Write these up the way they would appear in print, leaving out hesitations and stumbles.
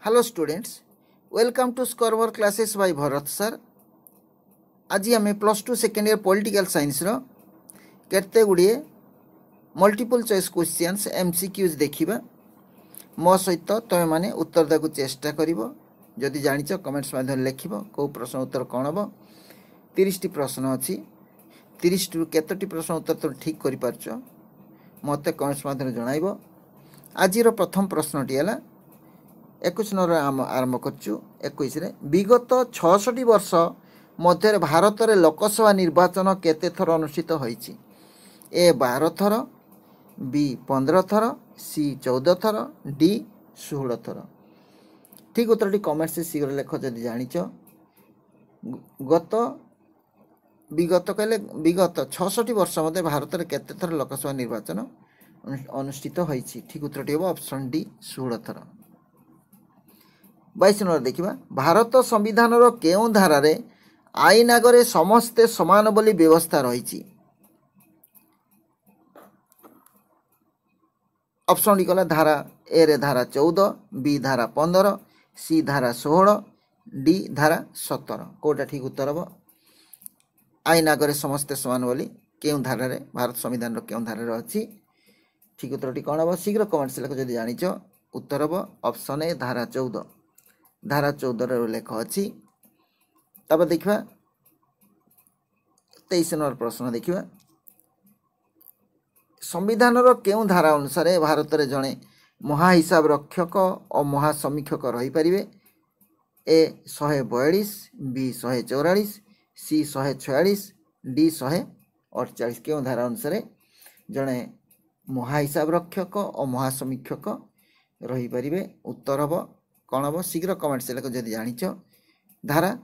Hello students, welcome to Scoreboard classes by Bharat sir. आज आम +2 second year political science रो केते गुड़िए multiple choice questions MCQs देखिबा मो सहित तुम माने उत्तर देकु चेष्टा करिवो जदि जानिछ कमेंट्स माध्यम लिखिबो को प्रश्न उत्तर कोन हबो 30 टी प्रश्न अछि 30 टु केतोटी प्रश्न उत्तर तो ठीक करि पारछो मते कमेंट्स माध्यम जणाइबो आज रो प्रथम प्रश्नटी हला 21 नंबर आरंभ करछु 21 रे विगत 66 वर्ष मध्य भारत रे लोकसभा निर्वाचन केते थर अनुष्ठित होईछि ए 12 थर बी 15 थर सी 14 थर डी 16 थर ठीक उत्तरटी कमेंट से शीघ्र लेख जदि जानिछ विगत कहले विगत 66 वर्ष मध्य भारत रे केते थर लोकसभा निर्वाचन अनुष्ठित होईछि ठीक उत्तरटी हो ऑप्शन डी 16 थर 22 नंबर देखिबा भारत संविधान रो केउ धारा रे आईन आगरे समस्ते समान बोली व्यवस्था रही ऑप्शन डी कला धारा ए रे धारा 14 बी धारा 15 सी धारा 16 डी धारा 17 कोटा ठीक उत्तर हो आईन आगरे समस्ते समान बोली केउ धारा रे भारत संविधान रो केउ धारा रे अछि ठीक उत्तरटी कोन हो शीघ्र कमेंट से लेख जदि जानिछ उत्तर हो ऑप्शन ए धारा 14 रे लेख अछि तब देखिबा 23 नंबर प्रश्न देखिबा संविधान रो केउ धारा अनुसार भारत रे जणे महाहिसाब रक्षक और महासमीक्षक रही परिबे ए 142 बी 144 सी 146 डी 148 केउ धारा अनुसार जणे महाहिसाब रक्षक और महासमीक्षक रही परिबे उत्तर हो कौन हम शीघ्र कमेंट से लेख जदि जानिछ धारा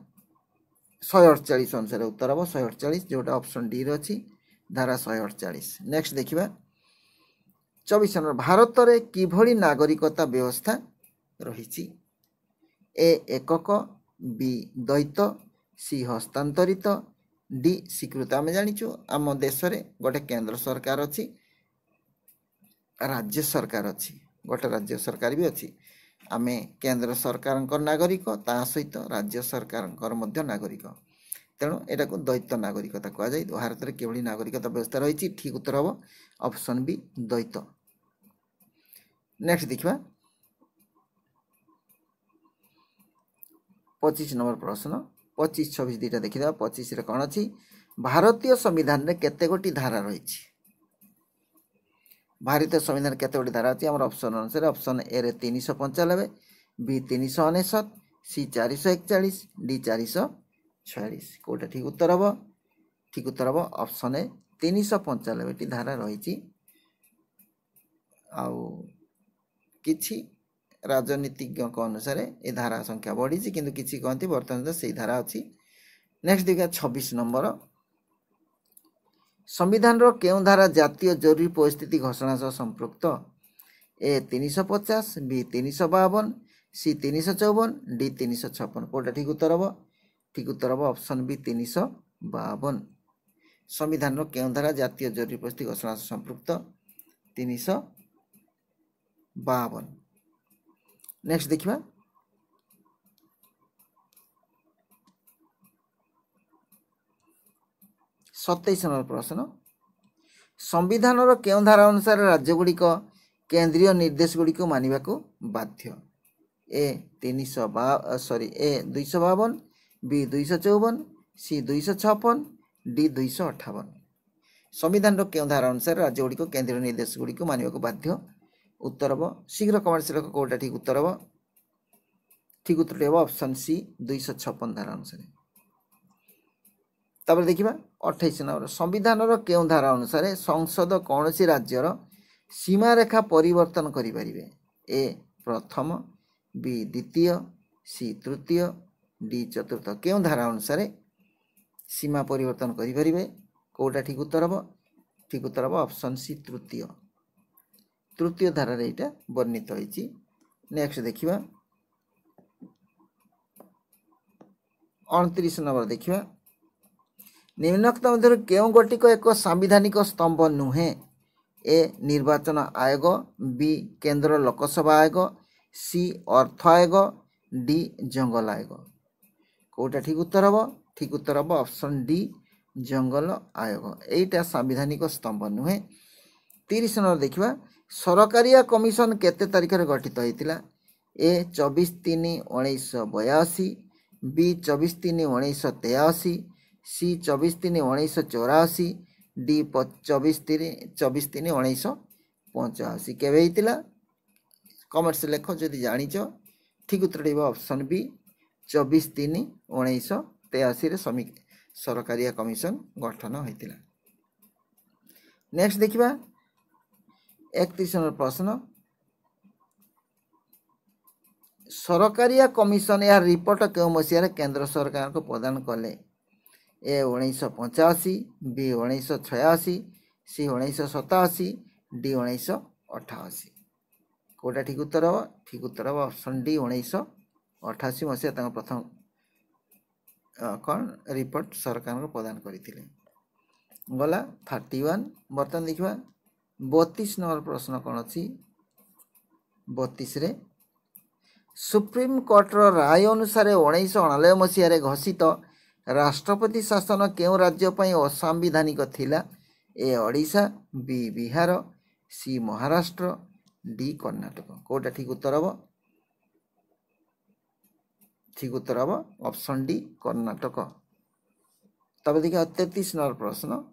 148 अनुसार उत्तर हम 148 जोटा ऑप्शन डी रही धारा 148 नेक्स्ट देखिबा 24 नंबर भारत रे किभली नागरिकता व्यवस्था रही ए एकक बी द्वैत सी हस्तांतरित डी स्वीकृत आम जानिछु आम देश रे गोटे केंद्र सरकार अछि राज्य सरकार अछि गोटे राज्य सरकार भी अछि आमे केंद्र सरकार नागरिक ता सहित राज्य सरकार नागरिक तेणु एटा को द्वैत नागरिकता कह जाय भारत रे केवली नागरिकता व्यवस्था रही ठीक उत्तर हो ऑप्शन बी द्वैत नेक्स्ट देखिबा 25 नंबर प्रश्न 25 26 दुटा देखिदा 25 रे कोन अछि भारतीय संविधान रे केते गोटी धारा रही भारतीय संविधान केते गोटी धारा अछि हमर ऑप्शन अनुसार ऑप्शन ए रे 395 बी 399 सी 441 डी 446 कोटा ठीक उत्तर हो ऑप्शन ए 395 टी धारा रही आउ किछि राजनीतिज्ञ अनुसार ए धारा संख्या बढ़ी किंतु किछि कहंती वर्तमान से धारा अछि नेक्स्ट देखा 26 नंबर संविधान रो केउ धारा जातीय जरूरी परिस्थिति घोषणा सह संपृक्त ए 350 बी 352 सी 354 डी 356 कोटा ठीक उत्तर हो ऑप्शन बी 352 संविधान रो केउ धारा जातीय जरूरी परिस्थिति घोषणा सह संपृक्त 352 नेक्स्ट देखिबा 27 नंबर प्रश्न संविधान रो केउ धारा अनुसार राज्य गुड़िक केंद्रीय निर्देश गुड़िक मानिबा को बाध्य ए 252 बी 254 सी 256 डी 258 संविधान रो केउ धारा अनुसार राज्य गुड़िक केंद्रीय निर्देश गुड़िक मानिबा को बाध्य उत्तर हो शीघ्र कमेंट से लेख कोटा ठीक उत्तर हो ऑप्शन सी 256 धारा अनुसार तब देखिबा 28 नंबर संविधान रो केउ धारा अनुसार संसद कौनसी राज्यर सीमा रेखा परिवर्तन करि परिबे ए प्रथम बी द्वितीय सी तृतीय डी चतुर्थ केउ धारा अनुसार सीमा परिवर्तन करि परिबे कोटा ठीक उत्तर हो ऑप्शन सी तृतीय धारा रे एटा वर्णित होईची नेक्स्ट देखिबा 29 नंबर देखिबा निम्नलिखित मध्य केउ गोटिक एक संवैधानिक स्तंभ नुहे ए निर्वाचन आयोग बी केंद्र लोकसभा आयोग सी अर्थ आयोग डी जंगल आयोग कौटा ठीक उत्तर हम ठीक उत्तर हम ऑप्शन डी जंगल आयोग एटा संवैधानिक स्तंभ नुहे 30 नंबर देखा सरकारिया कमिशन केते तारिख रे गठित होइतिला ए 24/3/1982 बी 24/3/1983 सी 24/3/1984 डी 24/3/1985 केवे होइतिला कमेंट्स लेख जदि जानिच ठीक उत्तर ऑप्शन बी 24/3/1983 रे सरकारिया कमिशन गठन होइतिला। नेक्स्ट देखिबा 31 नंबर प्रश्न सरकारिया कमिशन यार रिपोर्ट केउ मसिया केंद्र सरकार को प्रदान कले ए 1985 बी 1986 सी 1987 डी 1988 कौटा ठीक उत्तर हम ठीक उत्तर हम ऑप्शन डी 1988 मसीहा प्रथम कौन रिपोर्ट सरकार को प्रदान करते गला 31 बर्तमान देखा 32 नंबर प्रश्न कौन अच्छी 32 रे सुप्रीम कोर्टर राय अनुसार 1999 मसीह घोषित राष्ट्रपति शासन केउ राज्य पई असंवैधानिक थिला ए ओडिशा बी बिहार सी महाराष्ट्र डी कर्नाटक कौटा ठीक उत्तर हम ठीक उत्तर हम ऑप्शन डी कर्नाटक। तब देखिए 33 नंबर प्रश्न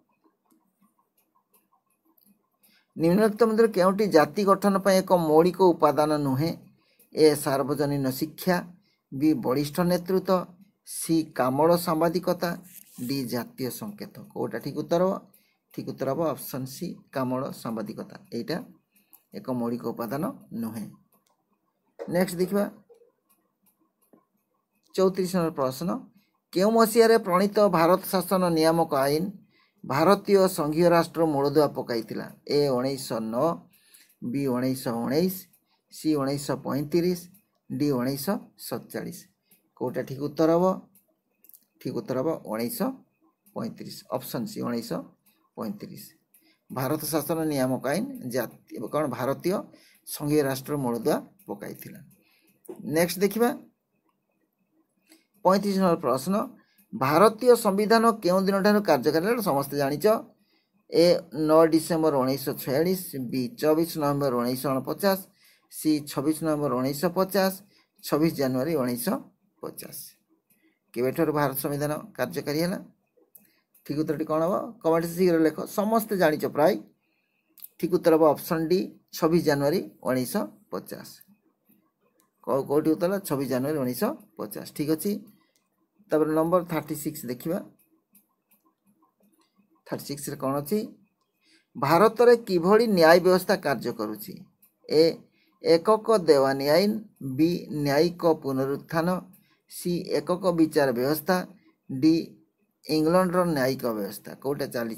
निम्नलिखित मध्य केउटी जाति गठन पर एक मौलिक उपादान नुहे ए सार्वजनीन शिक्षा बी बलिष्ठ नेतृत्व सी कामड़ सांबादिकता डी जातीय संकेत कौटा ठीक उत्तर हम ऑप्शन सी कामड़ सांबादिकता एटा एक मौलिक उपादान नुहे। नेक्स्ट देखा 34 नंबर प्रश्न केउ मसीह प्रणीत भारत शासन नियामक आईन भारतीय संघीय राष्ट्र मूलदुआ पकाइतिला ए 1909 बी 1919 सी 1935 डी 1947 कौटा ठीक उत्तर हम 1935 ऑप्शन सी 1935 भारत शासन नियामक आईन कौन भारतीय संघीय राष्ट्र मूलदुआ पकाइतिला। नेक्स्ट देखिबा 35 नंबर प्रश्न भारतीय संविधान केउ दिन ठार कार्यकारी समस्त जानिच ए 9 डिसेम्बर 1946 बी 24 नवेम्बर 1949 सी 26 नवेम्बर 1950 26 जनवरी 1950 केवेठर भारत संविधान कार्यकारी है ठीक उत्तर कौन हम कमेंट शीघ्र लेख समस्त जानिच प्राय ठीक उत्तर हम ऑप्शन डी 26 जनवरी 1950 कौटी उत्तर 26 जनवरी 1950 ठीक अच्छे। तब नंबर 36 देखिबा 36 रे कौन अच्छी भारत रे किभली न्याय व्यवस्था कार्य करुछि ए एकक देवानी आईन बी न्यायिक पुनरुत्थान सी एकक विचार व्यवस्था डी इंग्लैंड न्यायिक व्यवस्था कौटा चली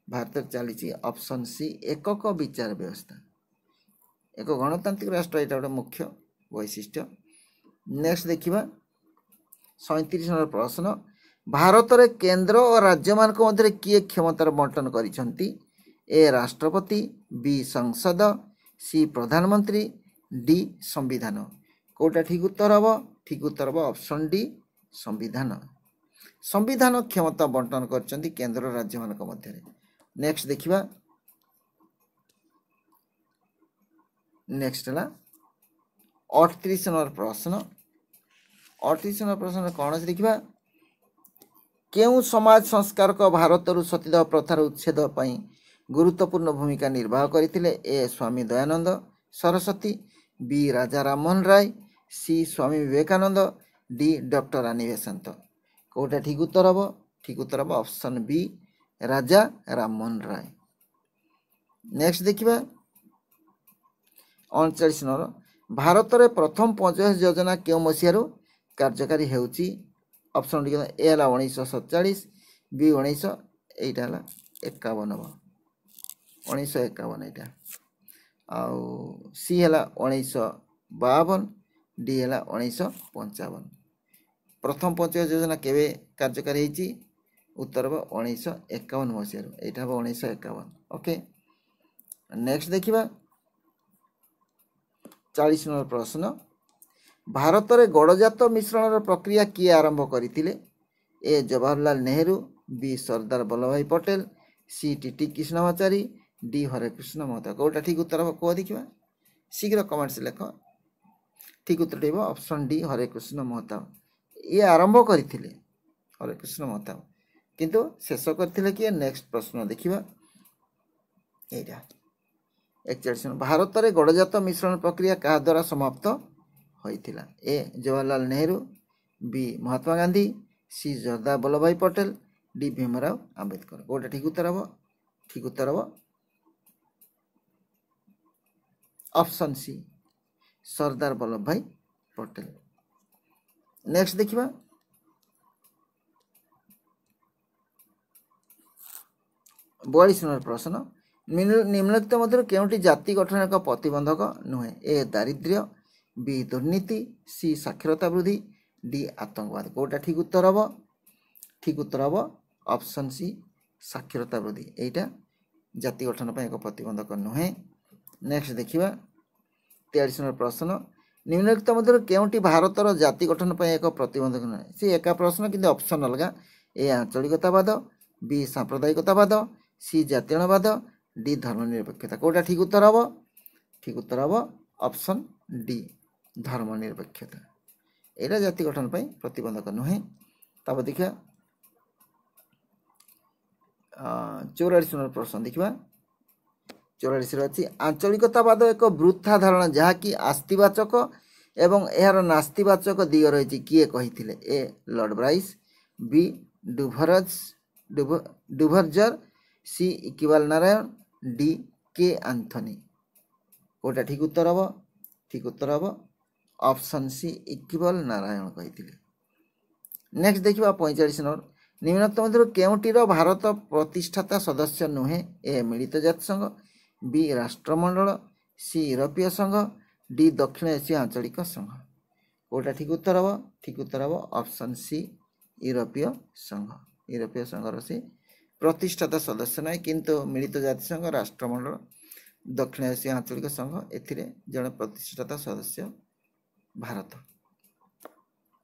भारत चली ऑप्शन सी एकक विचार व्यवस्था एक गणतांत्रिक राष्ट्र यहाँ गोटे मुख्य वैशिष्ट्य। नेक्स्ट देखिबा 37 नंबर प्रश्न भारत रे केंद्र और राज्य मान मध्य किए क्षमतार बंटन करिसंती ए राष्ट्रपति बी संसद सी प्रधानमंत्री डी संविधान कौटा ठीक उत्तर हम ऑप्शन डी संविधान संविधान क्षमता बंटन करचंती केंद्र और राज्य मान मध्य। नेक्स्ट देखिबा नेक्स्ट है 38 नंबर प्रश्न 38 नंबर प्रश्न कौन से देखा केउ समाज संस्कारक भारत सतीदाह प्रथार उच्छेद पर गुरुत्वपूर्ण भूमिका निर्वाह करते ए स्वामी दयानंद सरस्वती बी राजा राममोहन राय सी स्वामी विवेकानंद डी डॉक्टर रानी बेसांत कौटा ठीक उत्तर हम option B Raja Rammohan Roy. Next देखिबा 39 नंबर भारत रे प्रथम पंचायत योजना केउ मसीहारू कार्यकारी हेउची ऑप्शन डी ए 1947 बी 1951 यहाँ आउ सी है 1952 डी है 1955 प्रथम पंचायत योजना केवे कार्यकारी होती उत्तर हम 1951 मसीहारू यहाँ हम 1951 ओके। नेक्स्ट देखिबा 40 नंबर प्रश्न भारत में गड़जात मिश्रण प्रक्रिया किए आरंभ करथिले A Jawaharlal Nehru B Sardar Vallabh Bhai Patel C T Krishnamachari D Harekrushna Mahtab कौटा ठीक उत्तर हम कह देखा शीघ्र कमेंट्स लेख ठीक उत्तर हो ऑप्शन डी हरेकृष्ण महताब ये आरंभ करथिले हरेकृष्ण महताब किंतु शेष करथिले कि नेक्स्ट प्रश्न देखिबा एटा 41 भारत में गड़जात मिश्रण प्रक्रिया क्या द्वारा समाप्त होइथिला ए जवाहरलाल नेहरू बी महात्मा गांधी सी सरदार वल्लभ भाई पटेल डी भीमराव आंबेडकर कौटा ठीक उत्तर हम ऑप्शन सी सरदार वल्लभ भाई पटेल नेक्स्ट देखिबा 42 नंबर प्रश्न निम्नलिखित मध्य केउंटी जाति गठन एक प्रतिबंधक नुहे ए दारिद्र्य बी दुर्नीति सी साक्षरता वृद्धि डी आतंकवाद कौटा ठीक उत्तर हम ऑप्शन सी साक्षरता वृद्धि एटा जाति गठन पर एक प्रतिबंधक नुहे नेक्स्ट देखिबा 43 नंबर प्रश्न निम्नलिखित मध्य केउंटी भारतर जाति गठन पर एक प्रतिबंधक नुहे सी एका प्रश्न किंतु ऑप्शन अलग ए आंचलिकतावाद बी सांप्रदायिकतावाद सी जातीयवाद डी धर्मनिरपेक्षता कौटा ठीक उत्तर हम ऑप्शन डी धर्मनिरपेक्षता एटा जाति गठन पर प्रतिबंधक नुहे तब देखिए 44 नंबर प्रश्न देखिए 44 अच्छी आंचलिकतावाद एक वृथा धारणा जहाँकि आस्तिवाचक एवं यार नास्तिवाचक दिग रही किए कही ए लॉर्ड ब्राइस बी डुभर्जर सी इक्बाल नारायण डी के आंथनी कौटा ठीक उत्तर हम ऑप्शन सी इक्बाल नारायण कही नेक्स्ट देखिए 45 नंबर निम्नलिखित मध्य केउंटीर भारत प्रतिष्ठाता सदस्य नुहे ए मिलित जातिसंघ बी राष्ट्रमंडल सी यूरोपीय संघ डी दक्षिण एशिया आंचलिक संघ कौटा ठीक उत्तर हम ऑप्शन सी यूरोपीय संघर से प्रतिष्ठाता सदस्य ना किंतु मिलित जातिसंघ राष्ट्रमंडल दक्षिण एशिया आंचलिक संघ एथिरे जड़े प्रतिष्ठाता सदस्य भारत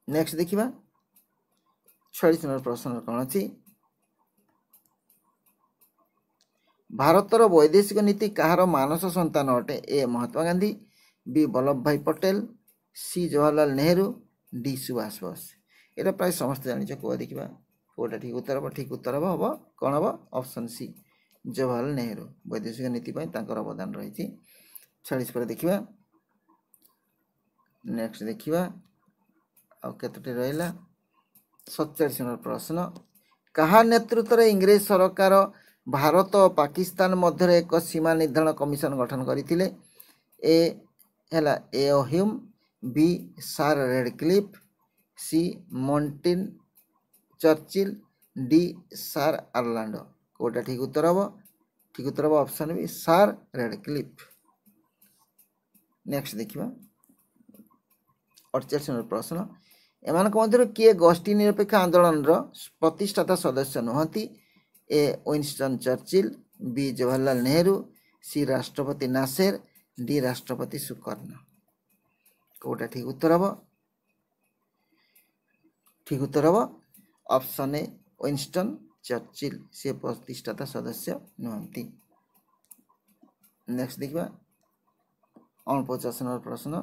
नेक्स्ट देखिबा 46 नंबर प्रश्न कौन अच्छी भारतर वैदेशिक नीति कहार मानस संतान अटे ए महात्मा गांधी बी वल्लभ भाई पटेल सी जवाहरलाल नेहरू डी सुभाष बोस ये प्राय समस्त जानी कह देखा कौटा ठीक उत्तर हम कौन हम ऑप्शन सी जवाहरलाल नेहरू वैदेशिक नीति अवदान रही 46 पर देखा नेक्स्ट देखा आते रहा 47 नंबर प्रश्न कहा नेतृत्व में इंग्रेज सरकार भारत और पाकिस्तान मध्य एक सीमा निर्धारण कमिशन गठन करते ए ह्यूम बी सार रेडक्लिफ सी मॉन्टिन चर्चिल डी सार आर्लांडो कौटा ठीक उत्तर हम ऑप्शन बी सार रेडक्लिफ नेक्स्ट देखिबा 48 नंबर प्रश्न एमानक मध्य किए गोष्ठी निरपेक्ष आंदोलन प्रतिष्ठाता सदस्य नुहति A Winston Churchill B Jawaharlal Nehru C राष्ट्रपति नासेर डी राष्ट्रपति सुकर्ण कौटा ठीक उत्तर हम ऑप्शन ए विंस्टन चर्चिल से प्रतिष्ठाता सदस्य नुहति नेक्स्ट देखिबा 49 नंबर प्रश्न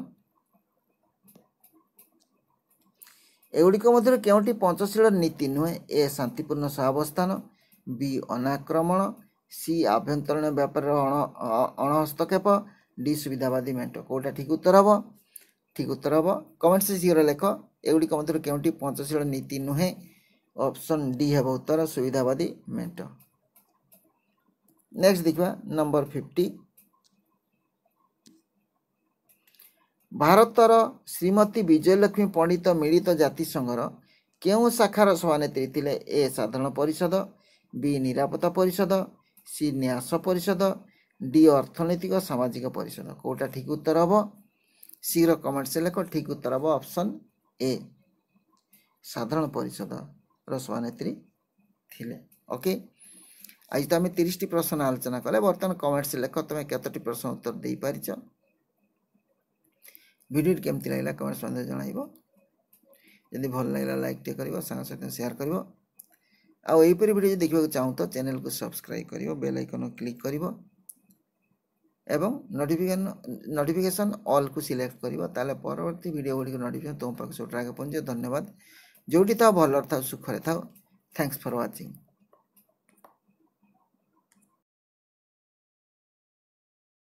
एगुड़िक मध्य केउंटी पंचशील नीति नुहे ए शांतिपूर्ण सहावस्थान बी अनाक्रमण सी आभ्यंतरीण व्यापार अणहस्तक्षेप डी सुविधावादी मेट कौटा ठीक उत्तर हम कमेंट से शीघ्र लेख एगुड़िक मध्य केउंटी पंचशील नीति नुहे ऑप्शन डी है उत्तर सुविधावादी मेट नेक्स्ट देखा नंबर 50 भारतर श्रीमती विजयलक्ष्मी पंडित मिलित जातिसंघर केउं शाखार सभानेत्री थिले ए साधारण परिषद बी निरापत्ता परिषद सी न्यास परिषद डी अर्थनैतिक सामाजिक परिषद कौटा ठीक उत्तर हम शीघ्र कमेंट से लेख ठीक उत्तर हम ऑप्शन ए साधारण परिषद सभानेत्री थिले ओके आज तो आम 30 प्रश्न आलोचना कले बर्तमान कमेंट से लेख तुम कतोटी प्रश्न उत्तर दे पारिछ वीडियो केमती लगला कमेंट्स में जनइब जदि भल लगला लाइक टे कर सांग सहित शेयर कर आईपरी वीडियो देखा चाहूँ तो चैनल को सब्सक्राइब कर बेल आइकन क्लिक कर नोटिफिकेशन ऑल को सिलेक्ट कर परवर्ती वीडियो गुड़ी नोटिफिकेशन तुम पाक सब आगे पहुँचे। धन्यवाद। जोटी था भल था सुखरे था। Thanks for watching.